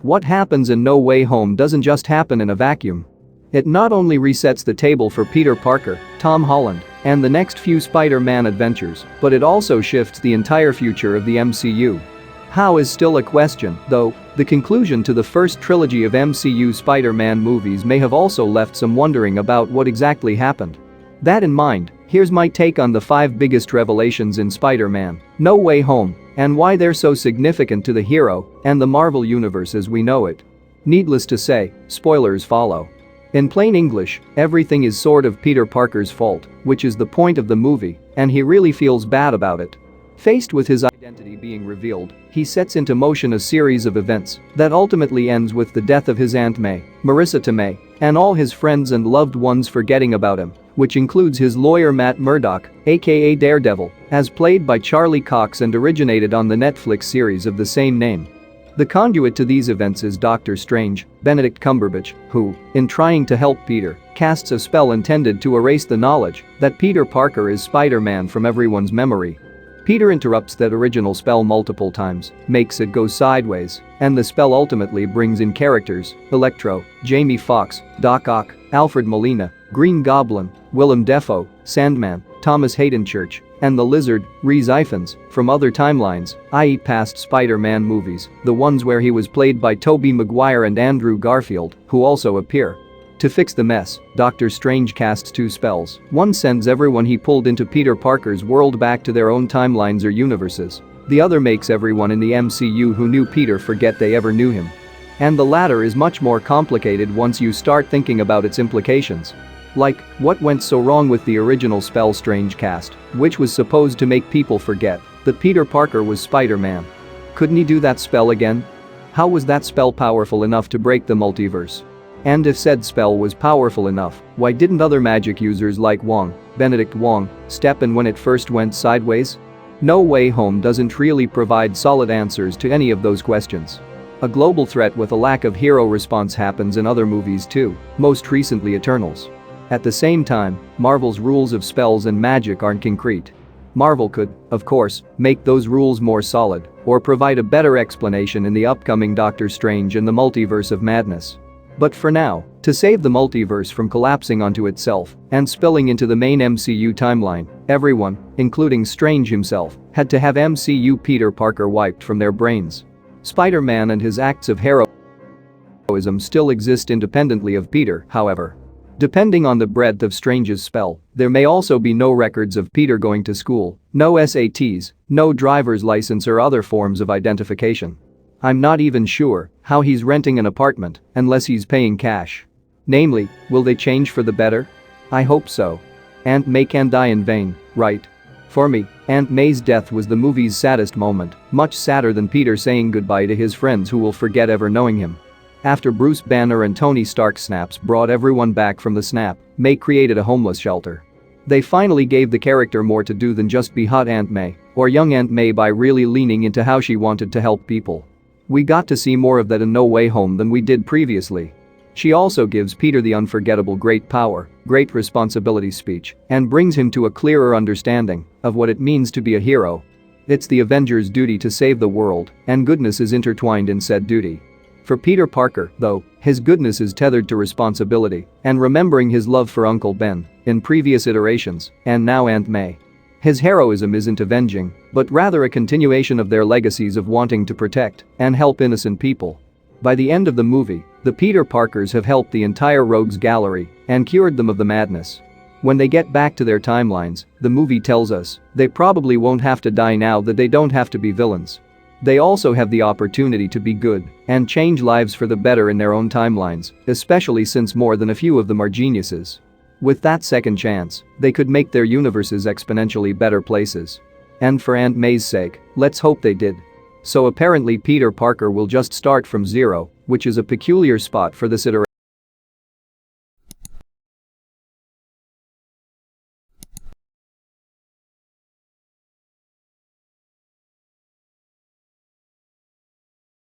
What happens in No Way Home doesn't just happen in a vacuum. It not only resets the table for Peter Parker, Tom Holland, and the next few Spider-Man adventures, but it also shifts the entire future of the MCU. How is still a question, though. The conclusion to the first trilogy of MCU Spider-Man movies may have also left some wondering about what exactly happened. That in mind, here's my take on the 5 biggest revelations in Spider-Man: No Way Home, and why they're so significant to the hero and the Marvel Universe as we know it. Needless to say, spoilers follow. In plain English, everything is sort of Peter Parker's fault, which is the point of the movie, and he really feels bad about it. Faced with his identity being revealed, he sets into motion a series of events that ultimately ends with the death of his Aunt May, Marisa Tomei, and all his friends and loved ones forgetting about him, which includes his lawyer Matt Murdock, aka Daredevil, as played by Charlie Cox and originated on the Netflix series of the same name. The conduit to these events is Doctor Strange, Benedict Cumberbatch, who, in trying to help Peter, casts a spell intended to erase the knowledge that Peter Parker is Spider-Man from everyone's memory. Peter interrupts that original spell multiple times, makes it go sideways, and the spell ultimately brings in characters: Electro, Jamie Foxx, Doc Ock, Alfred Molina, Green Goblin, Willem Dafoe, Sandman, Thomas Hayden Church, and the Lizard, Rhys Ifans, from other timelines, i.e. past Spider-Man movies, the ones where he was played by Tobey Maguire and Andrew Garfield, who also appear. To fix the mess, Doctor Strange casts 2 spells. One sends everyone he pulled into Peter Parker's world back to their own timelines or universes. The other makes everyone in the MCU who knew Peter forget they ever knew him. And the latter is much more complicated once you start thinking about its implications. Like, what went so wrong with the original spell Strange cast, which was supposed to make people forget that Peter Parker was Spider-Man? Couldn't he do that spell again? How was that spell powerful enough to break the multiverse? And if said spell was powerful enough, why didn't other magic users like Benedict Wong, step in when it first went sideways? No Way Home doesn't really provide solid answers to any of those questions. A global threat with a lack of hero response happens in other movies too, most recently Eternals. At the same time, Marvel's rules of spells and magic aren't concrete. Marvel could, of course, make those rules more solid or provide a better explanation in the upcoming Doctor Strange and the Multiverse of Madness. But for now, to save the multiverse from collapsing onto itself and spilling into the main MCU timeline, everyone, including Strange himself, had to have MCU Peter Parker wiped from their brains. Spider-Man and his acts of heroism still exist independently of Peter, however. Depending on the breadth of Strange's spell, there may also be no records of Peter going to school, no SATs, no driver's license or other forms of identification. I'm not even sure how he's renting an apartment unless he's paying cash. Namely, will they change for the better? I hope so. Aunt May can't die in vain, right? For me, Aunt May's death was the movie's saddest moment, much sadder than Peter saying goodbye to his friends who will forget ever knowing him. After Bruce Banner and Tony Stark snaps brought everyone back from the snap, May created a homeless shelter. They finally gave the character more to do than just be hot Aunt May or young Aunt May by really leaning into how she wanted to help people. We got to see more of that in No Way Home than we did previously. She also gives Peter the unforgettable great power, great responsibility speech and brings him to a clearer understanding of what it means to be a hero. It's the Avengers' duty to save the world, and goodness is intertwined in said duty. For Peter Parker, though, his goodness is tethered to responsibility and remembering his love for Uncle Ben in previous iterations and now Aunt May. His heroism isn't avenging, but rather a continuation of their legacies of wanting to protect and help innocent people. By the end of the movie, the Peter Parkers have helped the entire Rogues Gallery and cured them of the madness. When they get back to their timelines, the movie tells us they probably won't have to die now that they don't have to be villains. They also have the opportunity to be good and change lives for the better in their own timelines, especially since more than a few of them are geniuses. With that second chance, they could make their universes exponentially better places. And for Aunt May's sake, let's hope they did. So apparently Peter Parker will just start from zero, which is a peculiar spot for this iteration.